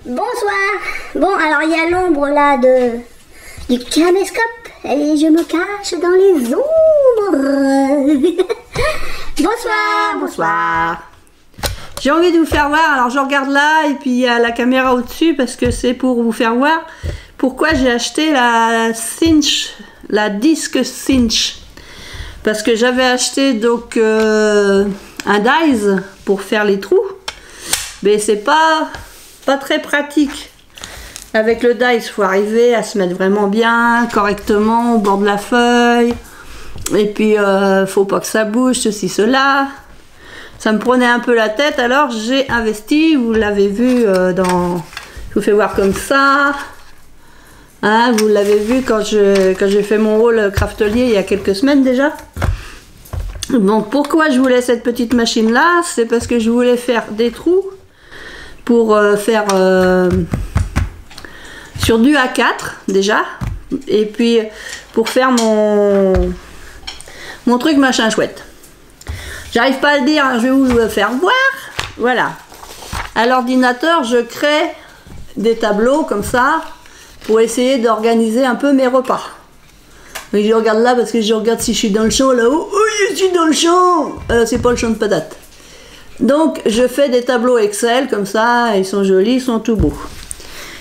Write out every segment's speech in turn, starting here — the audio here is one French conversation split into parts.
Bonsoir. Bon, alors il y a l'ombre là du caméscope et je me cache dans les ombres. Bonsoir. Bonsoir. J'ai envie de vous faire voir, alors je regarde là et puis il y a la caméra au-dessus parce que c'est pour vous faire voir pourquoi j'ai acheté la Cinch, la disque Cinch. Parce que j'avais acheté donc un dies pour faire les trous, mais c'est pas très pratique. Avec le dies, il faut arriver à se mettre vraiment bien, correctement au bord de la feuille. Et puis, faut pas que ça bouge, ceci, cela. Ça me prenait un peu la tête, alors j'ai investi, vous l'avez vu dans... Je vous fais voir comme ça. Hein, vous l'avez vu quand j'ai fait mon rôle craftelier il y a quelques semaines déjà. Bon, pourquoi je voulais cette petite machine là? C'est parce que je voulais faire des trous pour faire sur du A4 déjà, et puis pour faire mon truc machin chouette. J'arrive pas à le dire, je vais vous le faire voir. Voilà, à l'ordinateur je crée des tableaux comme ça pour essayer d'organiser un peu mes repas. Mais je regarde là parce que je regarde si je suis dans le champ là-haut. Oh, je suis dans le champ. C'est pas le champ de patates. Donc je fais des tableaux Excel comme ça, ils sont jolis, ils sont tout beaux.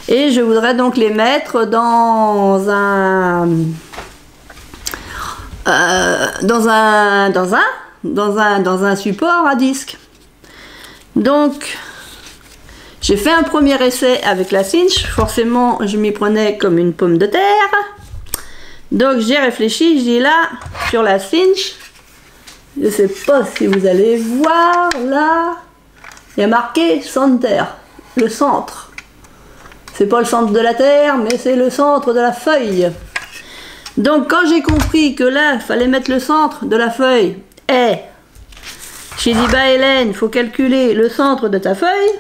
Et je voudrais donc les mettre dans un support à disque. Donc j'ai fait un premier essai avec la Cinch, forcément je m'y prenais comme une pomme de terre. Donc j'ai réfléchi, je dis là, sur la Cinch, je sais pas si vous allez voir là, il y a marqué Center, le centre. C'est pas le centre de la terre, mais c'est le centre de la feuille. Donc quand j'ai compris que là, il fallait mettre le centre de la feuille, j'ai dit bah Hélène, il faut calculer le centre de ta feuille.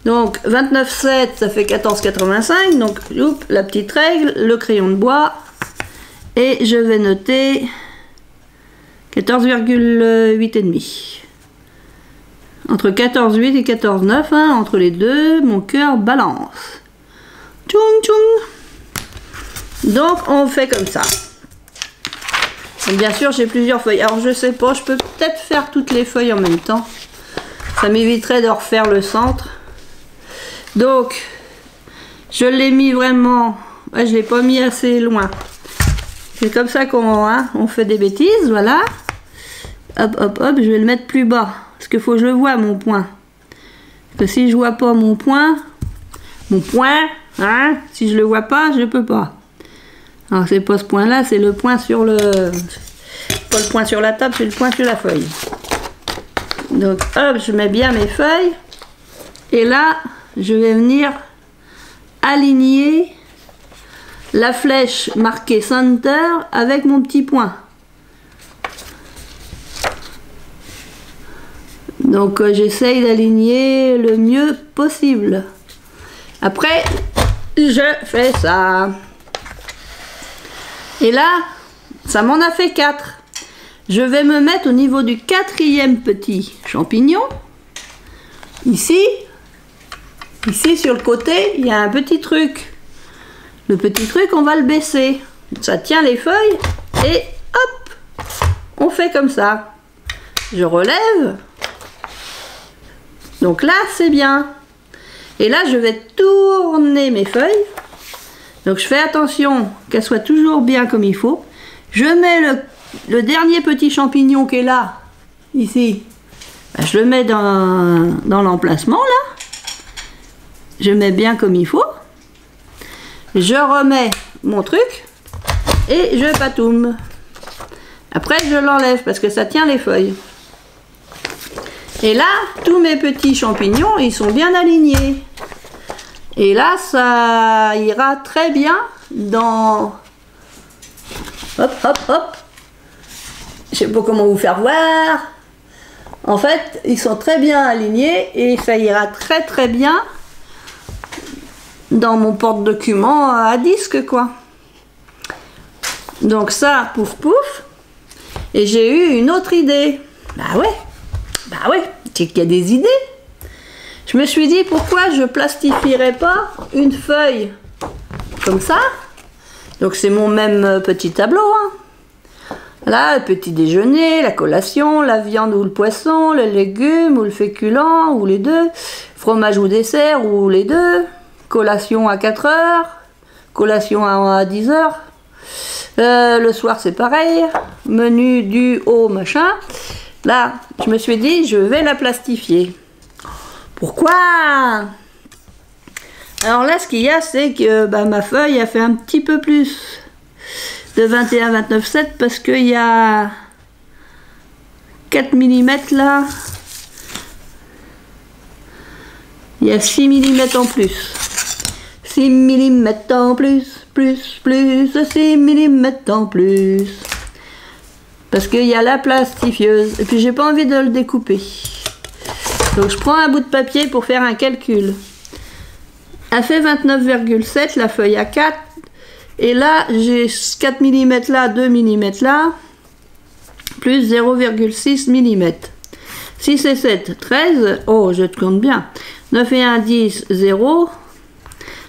Donc 29,7 ça fait 14,85, donc oups, la petite règle, le crayon de bois, et je vais noter 14,8,5. Entre 14,8 et 14,9, hein, entre les deux, mon cœur balance. Tchoum tchoum. Donc on fait comme ça. Et bien sûr j'ai plusieurs feuilles. Alors je sais pas, je peux peut-être faire toutes les feuilles en même temps. Ça m'éviterait de refaire le centre. Donc je l'ai mis vraiment, ouais, je l'ai pas mis assez loin. C'est comme ça qu'on fait des bêtises, voilà. Hop hop hop, je vais le mettre plus bas. Parce qu'il faut que je le voie mon point. Parce que si je vois pas mon point, hein, si je le vois pas, je peux pas. Alors c'est pas ce point là, c'est le point sur le... Pas le point sur la table, c'est le point sur la feuille. Donc hop, je mets bien mes feuilles. Et là, je vais venir aligner la flèche marquée Center avec mon petit point. Donc j'essaye d'aligner le mieux possible. Après, je fais ça. Et là, ça m'en a fait 4. Je vais me mettre au niveau du 4e petit champignon. Ici sur le côté, il y a un petit truc. Le petit truc, on va le baisser. Ça tient les feuilles et hop, on fait comme ça. Je relève. Donc là, c'est bien. Et là, je vais tourner mes feuilles. Donc je fais attention qu'elles soient toujours bien comme il faut. Je mets le dernier petit champignon qui est là, ici. Ben, je le mets dans l'emplacement là. Je mets bien comme il faut. Je remets mon truc et je patoume. Après, je l'enlève parce que ça tient les feuilles. Et là, tous mes petits champignons, ils sont bien alignés. Et là, ça ira très bien dans... Hop, hop, hop. Je sais pas comment vous faire voir. En fait, ils sont très bien alignés et ça ira très très bien dans mon porte-document à disque, quoi. Donc ça, pouf pouf. Et j'ai eu une autre idée. Bah ouais, c'est qu'il y a des idées. Je Je me suis dit pourquoi je plastifierais pas une feuille comme ça. Donc c'est mon même petit tableau. Hein. Là, le petit déjeuner, la collation, la viande ou le poisson, les légumes ou le féculent ou les deux, fromage ou dessert ou les deux, collation à 4 heures, collation à 10 heures. Le soir c'est pareil, menu du haut machin. Là, je me suis dit je vais la plastifier. Pourquoi? Alors là, ce qu'il y a, c'est que ma feuille a fait un petit peu plus de 21-29,7 parce qu'il y a 4 mm là. Il y a 6 mm en plus. 6 mm en plus, plus, 6 mm en plus. Parce qu'il y a la plastifieuse. Et puis j'ai pas envie de le découper. Donc je prends un bout de papier pour faire un calcul. Elle fait 29,7 la feuille A4. Et là j'ai 4 mm là, 2 mm là. Plus 0,6 mm. 6 et 7, 13. Oh, je te compte bien. 9 et 1, 10, 0.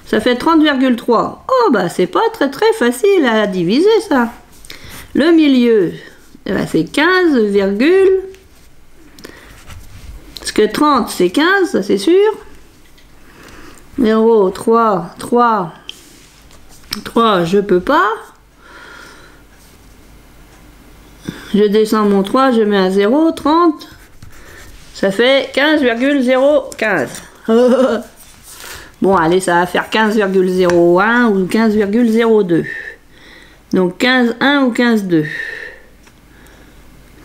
Ça fait 30,3. Oh, bah c'est pas très facile à diviser ça. Le milieu, c'est 15, parce que 30 c'est 15, ça c'est sûr. 0, 3, je peux pas. Je descends mon 3, je mets un 0, 30. Ça fait 15,015. Bon, allez, ça va faire 15,01 ou 15,02. Donc 15,1 ou 15,2.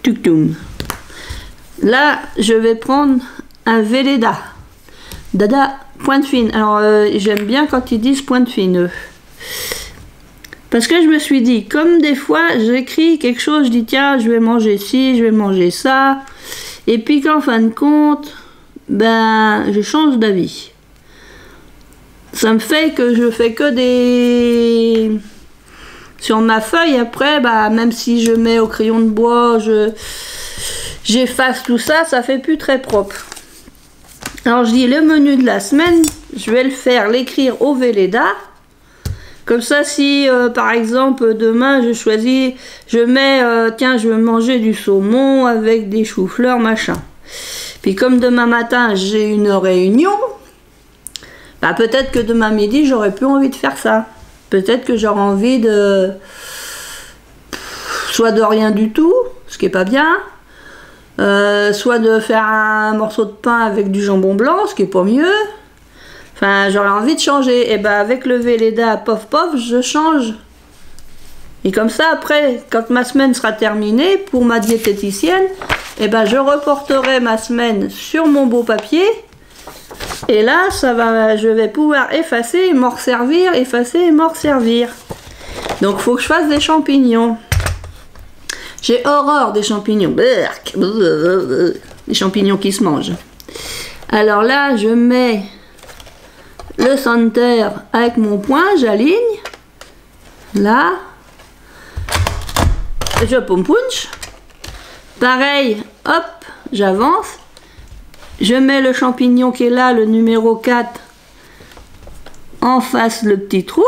Tuktum. Là, je vais prendre un Velleda. Dada, pointe fine. Alors, j'aime bien quand ils disent pointe fine. Parce que je me suis dit, comme des fois, j'écris quelque chose, je dis tiens, je vais manger ci, je vais manger ça. Et puis qu'en fin de compte, je change d'avis. Ça me fait que je fais que des... Sur ma feuille, après, même si je mets au crayon de bois, j'efface tout ça, ça fait plus très propre. Alors je dis le menu de la semaine, je vais l'écrire au Velleda. Comme ça, si par exemple demain je choisis, je mets, tiens, je veux manger du saumon avec des choux-fleurs, machin. Puis comme demain matin j'ai une réunion, peut-être que demain midi j'aurais plus envie de faire ça. Peut-être que j'aurais envie de... soit de rien du tout, ce qui est pas bien. Soit de faire un morceau de pain avec du jambon blanc, ce qui est pas mieux. Enfin, j'aurais envie de changer. Et avec le Velleda, pof pof, je change. Et comme ça, après, quand ma semaine sera terminée, pour ma diététicienne, je reporterai ma semaine sur mon beau papier. Et là, je vais pouvoir effacer et m'en resservir, effacer et m'en resservir. Donc, il faut que je fasse des champignons. J'ai horreur des champignons. Les champignons qui se mangent. Alors là, je mets le center avec mon poing, j'aligne. Là. Je punch. Pareil, hop, j'avance. Je mets le champignon qui est là, le numéro 4, en face le petit trou.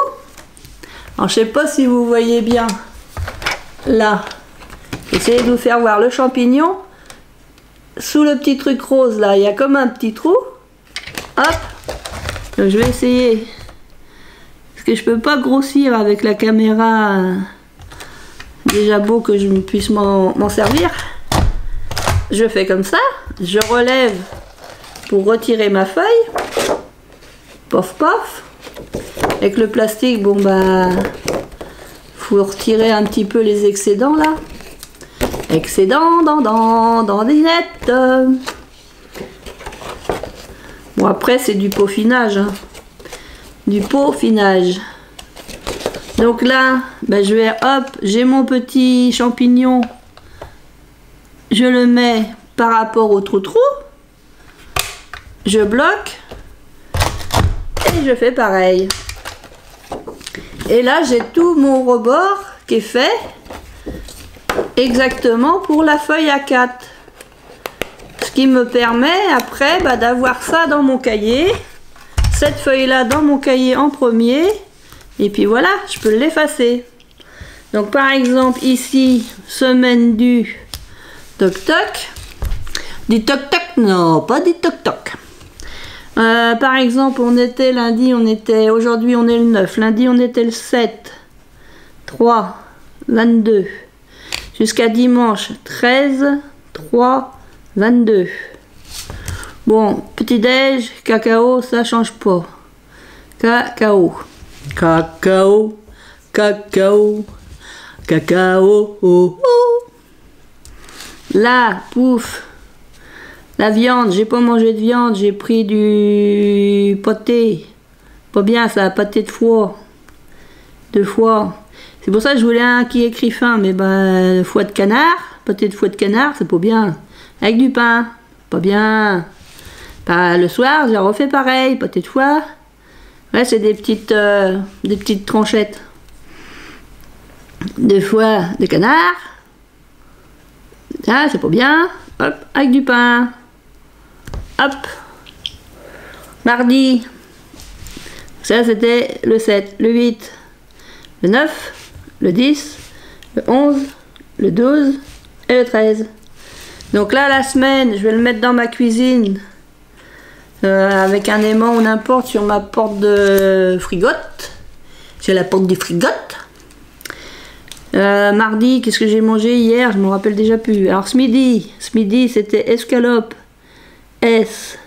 Alors, je sais pas si vous voyez bien. Là. Essayez de vous faire voir le champignon. Sous le petit truc rose, là, il y a comme un petit trou. Hop. Donc, je vais essayer. Parce que je peux pas grossir avec la caméra. Déjà beau que je puisse m'en servir. Je fais comme ça. Je relève pour retirer ma feuille. Pof pof. Avec le plastique, faut retirer un petit peu les excédents là. Excédents dans des nettes. Bon, après c'est du peaufinage. Hein. Du peaufinage. Donc là, je vais, hop, j'ai mon petit champignon. Je le mets par rapport au trou-trou. Je bloque. Et je fais pareil. Et là, j'ai tout mon rebord qui est fait. Exactement pour la feuille A4. Ce qui me permet après d'avoir ça dans mon cahier, cette feuille-là dans mon cahier en premier, et puis voilà, je peux l'effacer. Donc par exemple ici, semaine du toc-toc. Du toc-toc, non, pas du toc-toc. Par exemple, on était lundi, aujourd'hui on est le 9, lundi on était le 7, 3, 22, jusqu'à dimanche 13, 3, 22. Bon, petit-déj, cacao, ça change pas. Cacao. Cacao, cacao, cacao, oh, oh. Là, pouf. La viande, j'ai pas mangé de viande, j'ai pris du pâté. Pas bien ça, pâté de foie. De foie. C'est pour ça que je voulais un qui écrit fin, mais foie de canard, pâté de foie de canard, c'est pas bien. Avec du pain, pas bien. Le soir, j'ai refait pareil, pâté de foie. Ouais, c'est des petites tranchettes. De foie de canard. Ça, c'est pas bien. Hop, avec du pain. Hop. Mardi. Ça, c'était le 7, le 8, le 9, le 10, le 11, le 12 et le 13. Donc là, la semaine, je vais le mettre dans ma cuisine. Avec un aimant ou n'importe sur ma porte de frigote. J'ai la porte du frigote. Mardi, qu'est-ce que j'ai mangé hier? Je me rappelle déjà plus. Alors ce midi c'était escalope. S.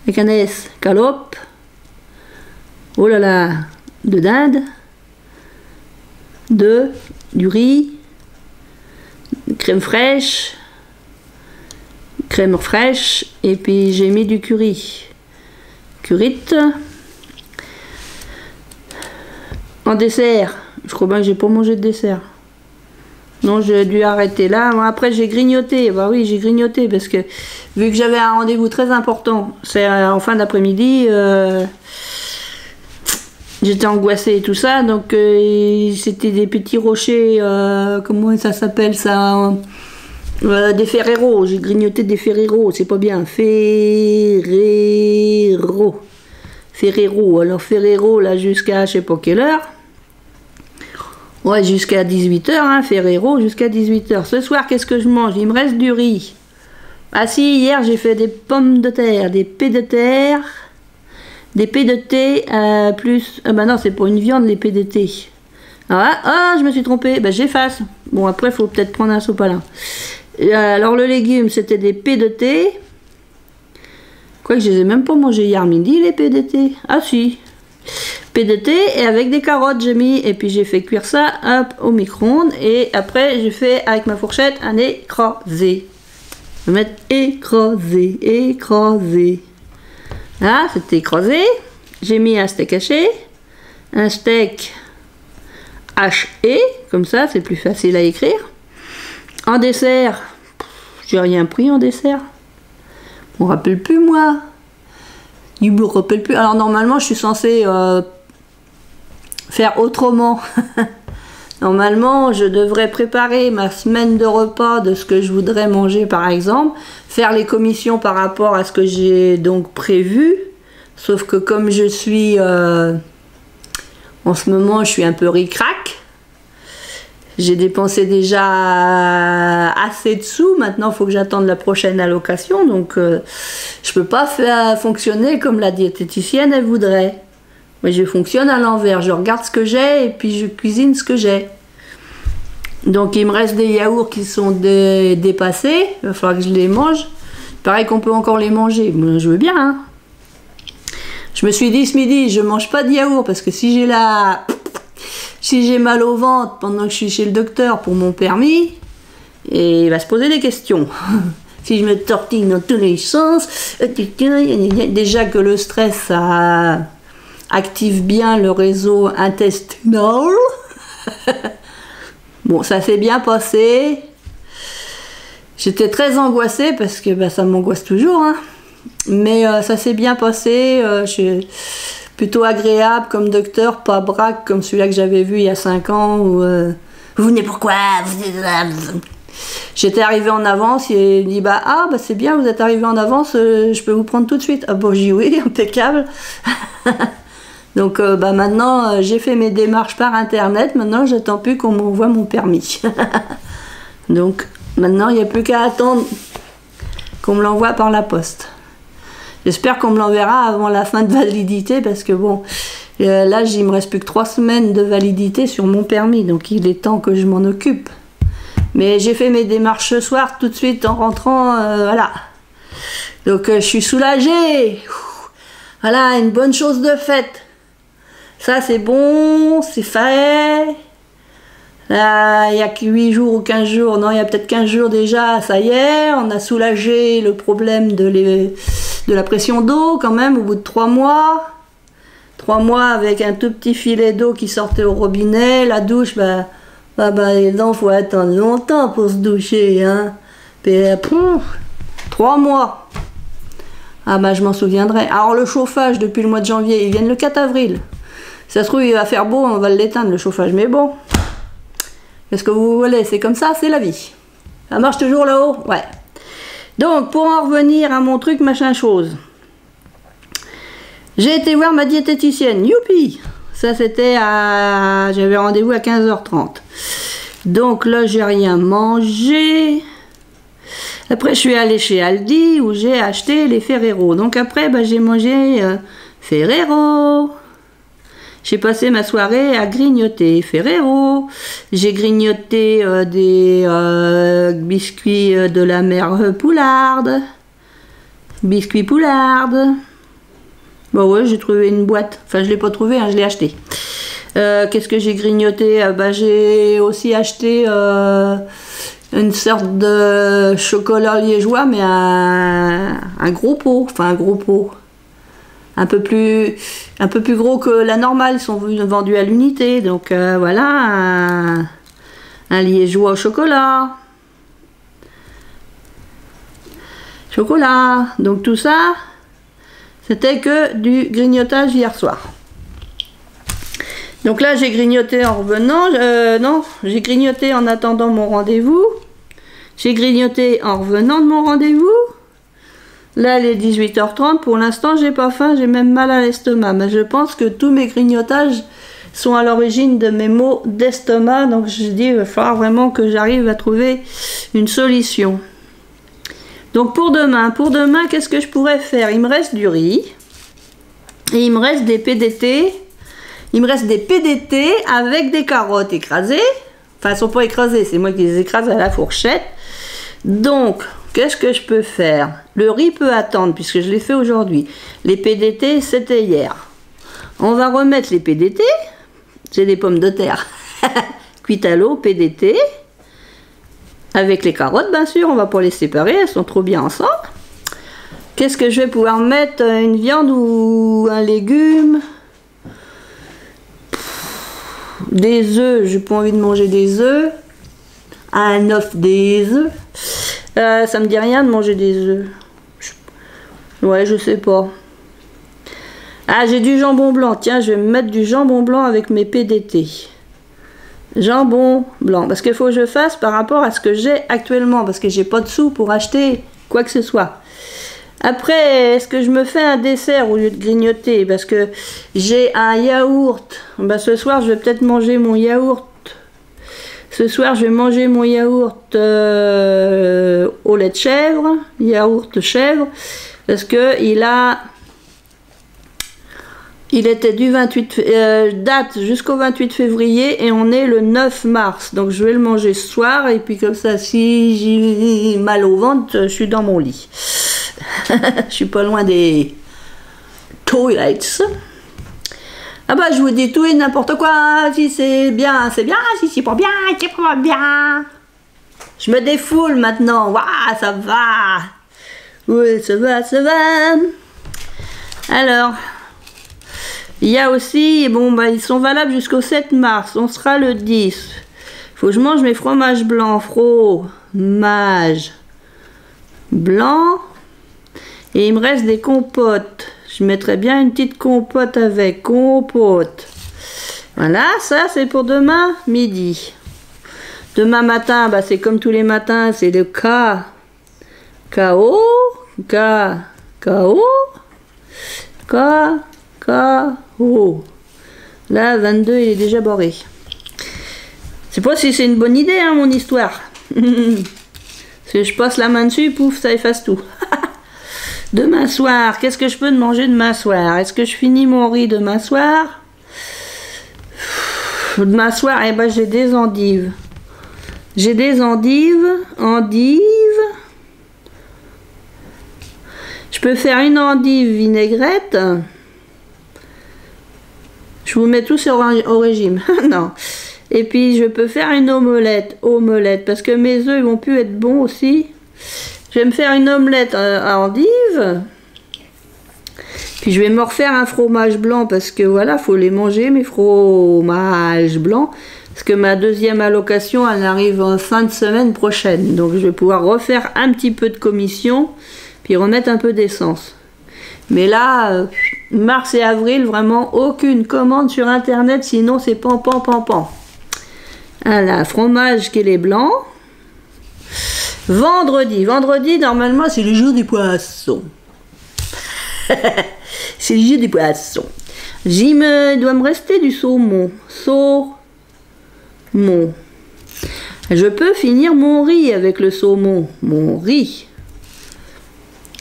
Avec un S. Calope. Oh là là. De dinde. Du riz. Crème fraîche. Crème fraîche. Et puis j'ai mis du curry. Currite. En dessert. Je crois bien que j'ai pas mangé de dessert. Non, j'ai dû arrêter là. Bon, après, j'ai grignoté. Bah oui, j'ai grignoté parce que vu que j'avais un rendez-vous très important, c'est en fin d'après-midi, j'étais angoissée et tout ça. Donc, c'était des petits rochers, comment ça s'appelle ça, des Ferrero. J'ai grignoté des Ferrero. C'est pas bien. Ferrero. Alors, Ferrero, là, jusqu'à je sais pas quelle heure. Ouais, jusqu'à 18h, hein, Ferrero, jusqu'à 18h. Ce soir, qu'est-ce que je mange? Il me reste du riz. Ah si, hier, j'ai fait des pommes de terre, des pets de terre, des pets de thé, plus... Ah bah non, c'est pour une viande, les pets de thé. Ah, je me suis trompée. Bah, j'efface. Bon, après, il faut peut-être prendre un sopalin. Alors, le légume, c'était des pets de thé. Quoique, je les ai même pas mangés hier midi, les pets de thé. Ah si. Pets de thé et avec des carottes j'ai mis et puis j'ai fait cuire ça hop, au micro-ondes et après j'ai fait avec ma fourchette un écrasé. Je vais mettre écrasé. Là c'était écrasé. J'ai mis un steak haché, un steak haché, comme ça c'est plus facile à écrire. En dessert, j'ai rien pris en dessert. Je me rappelle plus moi. Je me rappelle plus. Alors normalement je suis censée faire autrement. Normalement, je devrais préparer ma semaine de repas de ce que je voudrais manger par exemple, faire les commissions par rapport à ce que j'ai donc prévu, sauf que comme je suis en ce moment, je suis un peu ric-rac. J'ai dépensé déjà assez de sous, maintenant il faut que j'attende la prochaine allocation, donc je peux pas faire fonctionner comme la diététicienne elle voudrait. Mais je fonctionne à l'envers, je regarde ce que j'ai et puis je cuisine ce que j'ai. Donc il me reste des yaourts qui sont dépassés, il va falloir que je les mange. Pareil qu'on peut encore les manger, moi, je veux bien. Hein. Je me suis dit ce midi, je mange pas de yaourt parce que si j'ai mal au ventre pendant que je suis chez le docteur pour mon permis, et il va se poser des questions. Si je me tortille dans tous les sens, déjà que le stress ça active bien le réseau intestinal. Bon, ça s'est bien passé. J'étais très angoissée parce que ça m'angoisse toujours. Hein. Mais ça s'est bien passé. Je suis plutôt agréable comme docteur, pas braque comme celui-là que j'avais vu il y a 5 ans. Où, vous venez pourquoi? J'étais arrivée en avance et il me dit bah c'est bien, vous êtes arrivé en avance, je peux vous prendre tout de suite. Ah bon, j'ai dit oui, impeccable. Donc maintenant j'ai fait mes démarches par internet, maintenant j'attends plus qu'on m'envoie mon permis. Donc maintenant il n'y a plus qu'à attendre qu'on me l'envoie par la poste. J'espère qu'on me l'enverra avant la fin de validité parce que bon, là il me reste plus que 3 semaines de validité sur mon permis, donc il est temps que je m'en occupe. Mais j'ai fait mes démarches ce soir tout de suite en rentrant, voilà. Donc je suis soulagée. Voilà, une bonne chose de faite. Ça c'est bon, c'est fait. Là, il n'y a que 8 jours ou 15 jours, non, il y a peut-être 15 jours déjà, ça y est, on a soulagé le problème de la pression d'eau quand même au bout de 3 mois. 3 mois avec un tout petit filet d'eau qui sortait au robinet, la douche, les dents, faut attendre longtemps pour se doucher, hein. Puis, 3 mois. Ah je m'en souviendrai. Alors le chauffage depuis le mois de janvier, ils viennent le 4 avril. Si ça se trouve, il va faire beau, on va l'éteindre le chauffage, mais bon. Qu'est-ce que vous voulez, c'est comme ça, c'est la vie. Ça marche toujours là-haut, ouais. Donc, pour en revenir à mon truc, machin chose. J'ai été voir ma diététicienne, youpi. Ça, c'était à... J'avais rendez-vous à 15h30. Donc là, j'ai rien mangé. Après, je suis allée chez Aldi, où j'ai acheté les Ferrero. Donc après, j'ai mangé Ferrero. J'ai passé ma soirée à grignoter Ferrero. J'ai grignoté des biscuits de la mère Poularde. Biscuits Poularde. Bon ouais, j'ai trouvé une boîte. Enfin, je ne l'ai pas trouvé, hein, je l'ai acheté. Qu'est-ce que j'ai grignoté? J'ai aussi acheté une sorte de chocolat liégeois, mais un gros pot. Enfin, un gros pot. Un peu plus gros que la normale, ils sont vendus à l'unité, donc voilà, un liégeois au chocolat. Donc tout ça, c'était que du grignotage hier soir. Donc là, j'ai grignoté en revenant, non, j'ai grignoté en attendant mon rendez-vous, j'ai grignoté en revenant de mon rendez-vous. Là, il est 18h30. Pour l'instant, j'ai pas faim, j'ai même mal à l'estomac. Mais je pense que tous mes grignotages sont à l'origine de mes maux d'estomac. Donc, je dis, il va falloir vraiment que j'arrive à trouver une solution. Donc, pour demain, qu'est-ce que je pourrais faire? Il me reste du riz. Et il me reste des PDT. Il me reste des PDT avec des carottes écrasées. Enfin, elles ne sont pas écrasées, c'est moi qui les écrase à la fourchette. Donc, qu'est-ce que je peux faire? Le riz peut attendre puisque je l'ai fait aujourd'hui. Les PDT, c'était hier. On va remettre les PDT. C'est des pommes de terre. Cuites à l'eau, PDT. Avec les carottes, bien sûr. On va pas les séparer. Elles sont trop bien ensemble. Qu'est-ce que je vais pouvoir mettre? Une viande ou un légume? Des œufs. J'ai pas envie de manger des œufs. Un œuf, des œufs. Ça me dit rien de manger des œufs. Ouais, je sais pas. Ah, j'ai du jambon blanc. Tiens, je vais me mettre du jambon blanc avec mes PDT. Jambon blanc. Parce qu'il faut que je fasse par rapport à ce que j'ai actuellement. Parce que j'ai pas de sous pour acheter quoi que ce soit. Après, est-ce que je me fais un dessert au lieu de grignoter? Parce que j'ai un yaourt. Ce soir, je vais peut-être manger mon yaourt. Ce soir, je vais manger mon yaourt au lait de chèvre, yaourt chèvre, parce que il était du 28, date jusqu'au 28 février et on est le 9 mars. Donc je vais le manger ce soir et puis comme ça, si j'ai mal au ventre, je suis dans mon lit. Je suis pas loin des toilets. Ah je vous dis tout et n'importe quoi. Si c'est bien, c'est bien. Si c'est pas bien, c'est pas bien. Je me défoule maintenant. Waouh, ça va. Oui, ça va, ça va. Alors, il y a aussi, ils sont valables jusqu'au 7 mars. On sera le 10. Faut que je mange mes fromages blancs. Fromage blanc. Et il me reste des compotes. Je mettrais bien une petite compote avec. Compote. Voilà, ça c'est pour demain midi. Demain matin, bah, c'est comme tous les matins, c'est le K. K-O. K. K-O. K. K-O. Là, 22, il est déjà barré. Je sais pas si c'est une bonne idée, hein, mon histoire. Si je passe la main dessus, pouf, ça efface tout. Demain soir, qu'est-ce que je peux manger demain soir? Est-ce que je finis mon riz demain soir? Demain soir, eh ben, j'ai des endives. J'ai des endives. Je peux faire une endive vinaigrette. Je vous mets tous au régime. Non. Et puis, je peux faire une omelette. Parce que mes œufs, ils vont plus être bons aussi. Je vais me faire une omelette à endive. Puis, je vais me refaire un fromage blanc. Parce que, voilà, faut les manger, mes fromages blancs. Parce que ma deuxième allocation, elle arrive en fin de semaine prochaine. Donc, je vais pouvoir refaire un petit peu de commission. Puis, remettre un peu d'essence. Mais là, mars et avril, vraiment, aucune commande sur Internet. Sinon, c'est pan. Voilà, fromage qui est blanc. Vendredi, normalement, c'est le jour des poissons. C'est le jour des poissons. Doit me rester du saumon. Je peux finir mon riz avec le saumon. Mon riz.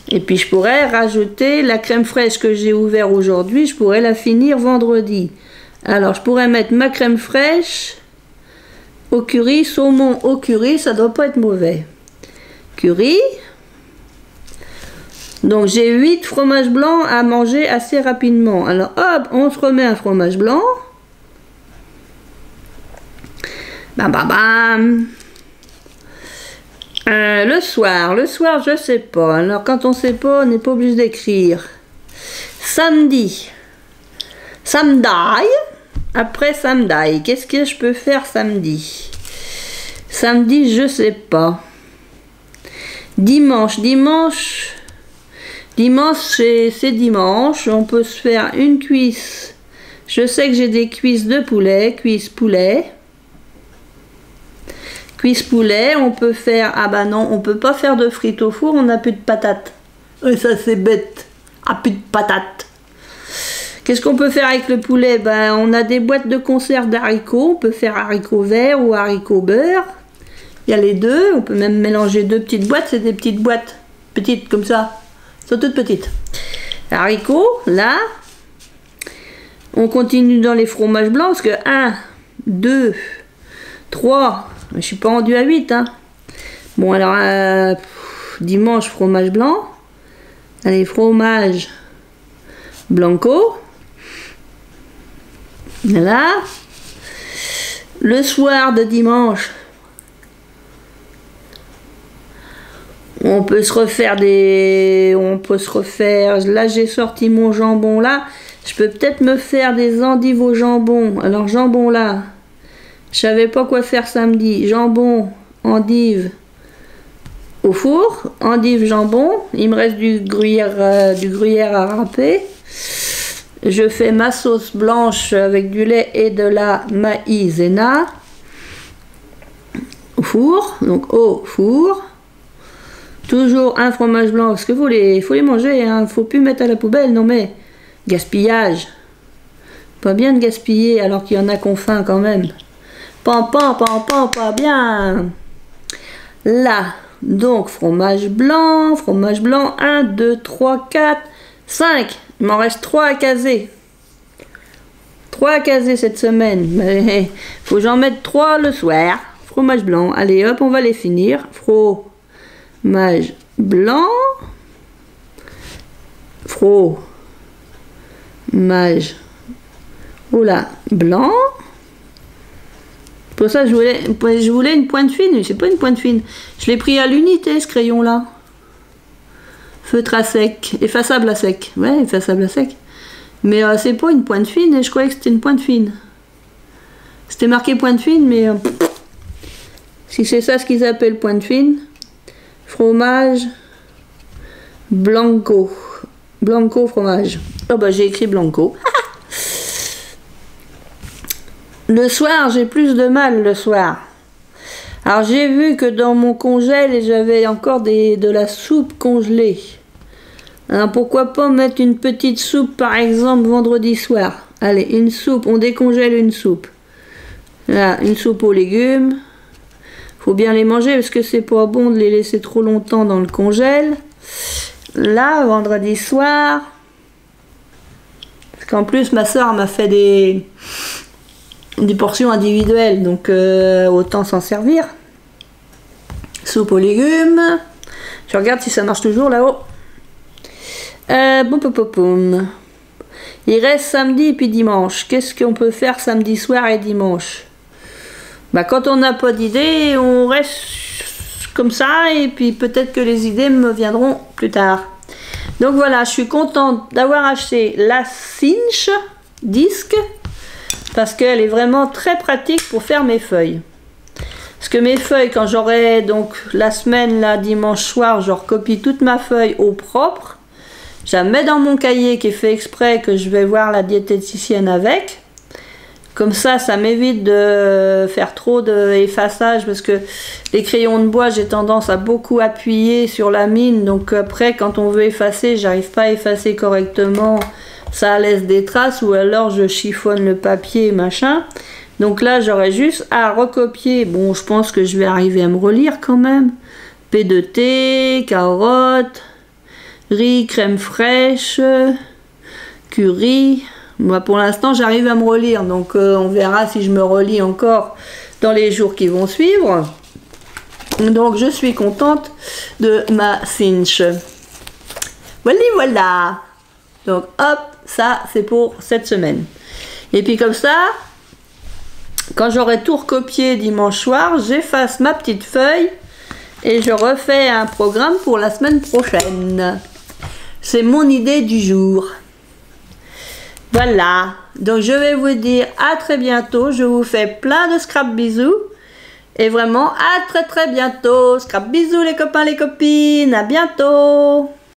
Et puis, je pourrais rajouter la crème fraîche que j'ai ouverte aujourd'hui. Je pourrais la finir vendredi. Alors, je pourrais mettre ma crème fraîche au curry, saumon au curry, ça doit pas être mauvais. Curry. Donc j'ai 8 fromages blancs à manger assez rapidement. Alors hop, on se remet un fromage blanc. Bam bam bam. Le soir, je sais pas. Alors quand on sait pas, on n'est pas obligé d'écrire. Samedi. Après samedi, qu'est-ce que je peux faire samedi? Samedi, je sais pas. Dimanche, c'est dimanche. On peut se faire une cuisse. Je sais que j'ai des cuisses de poulet. Cuisse poulet. On peut faire... Ah bah non, on peut pas faire de frites au four. On n'a plus de patates. Et ça, c'est bête. Ah, plus de patates. Qu'est-ce qu'on peut faire avec le poulet? Ben, on a des boîtes de conserve d'haricots. On peut faire haricots verts ou haricots beurre. Il y a les deux. On peut même mélanger deux petites boîtes. C'est des petites boîtes petites comme ça. Elles sont toutes petites. Haricots, là. On continue dans les fromages blancs. Parce que 1, 2, 3. Je suis pas rendu à 8. Hein. Bon, alors, dimanche, fromage blanc. Allez, fromage blanco. Voilà. Le soir de dimanche, on peut se refaire là j'ai sorti mon jambon là. Je peux peut-être me faire des endives au jambon. Alors jambon là, je savais pas quoi faire samedi. Jambon, endive au four, endive jambon. Il me reste du gruyère à râper. Je fais ma sauce blanche avec du lait et de la maïzena au four, donc au four. Toujours un fromage blanc parce que faut les manger, hein. Faut plus mettre à la poubelle, non mais gaspillage. Pas bien de gaspiller alors qu'il y en a qu'on faim quand même. Pas bien. Là, donc fromage blanc, 1, 2, 3, 4, 5. Il m'en reste 3 à caser. 3 à caser cette semaine. Mais faut que j'en mette 3 le soir. Fromage blanc. Allez hop, on va les finir. Fromage blanc. Fromage. Oula, blanc. Pour ça, je voulais une pointe fine. C'est pas une pointe fine. Je l'ai pris à l'unité, ce crayon-là. Feutre à sec. Effaçable à sec. Ouais, effaçable à sec. Mais c'est pas une pointe fine. Et je croyais que c'était une pointe fine. C'était marqué pointe fine, mais... si c'est ça ce qu'ils appellent pointe fine. Fromage. Blanco. Blanco fromage. Oh bah j'ai écrit blanco. Le soir, j'ai plus de mal le soir. Alors j'ai vu que dans mon congèle, j'avais encore de la soupe congelée. Alors pourquoi pas mettre une petite soupe par exemple vendredi soir. Allez, une soupe, on décongèle une soupe. Là, une soupe aux légumes. Faut bien les manger parce que c'est pas bon de les laisser trop longtemps dans le congèle. Là, vendredi soir. Parce qu'en plus ma soeur m'a fait des portions individuelles, donc autant s'en servir. Soupe aux légumes. Je regarde si ça marche toujours là-haut. Boum. Il reste samedi et puis dimanche. Qu'est-ce qu'on peut faire samedi soir et dimanche? Bah, quand on n'a pas d'idée, on reste comme ça et puis peut-être que les idées me viendront plus tard. Donc voilà, je suis contente d'avoir acheté la Cinch disque parce qu'elle est vraiment très pratique pour faire mes feuilles. Parce que mes feuilles, quand j'aurai donc la semaine, là, dimanche soir, je recopie toute ma feuille au propre. Je la mets dans mon cahier qui est fait exprès que je vais voir la diététicienne avec. Comme ça m'évite de faire trop d'effaçage parce que les crayons de bois, j'ai tendance à beaucoup appuyer sur la mine. Donc après, quand on veut effacer, j'arrive pas à effacer correctement. Ça laisse des traces ou alors je chiffonne le papier, machin. Donc là, j'aurais juste à recopier. Bon, je pense que je vais arriver à me relire quand même. P2T, carottes, riz, crème fraîche, curry. Moi, pour l'instant, j'arrive à me relire. Donc, on verra si je me relis encore dans les jours qui vont suivre. Donc, je suis contente de ma Cinch. Voilà. Donc, hop, ça, c'est pour cette semaine. Et puis, comme ça... Quand j'aurai tout recopié dimanche soir, j'efface ma petite feuille et je refais un programme pour la semaine prochaine. C'est mon idée du jour. Voilà, donc je vais vous dire à très bientôt. Je vous fais plein de scrap bisous. Et vraiment à très bientôt. Scrap bisous les copains, les copines. À bientôt.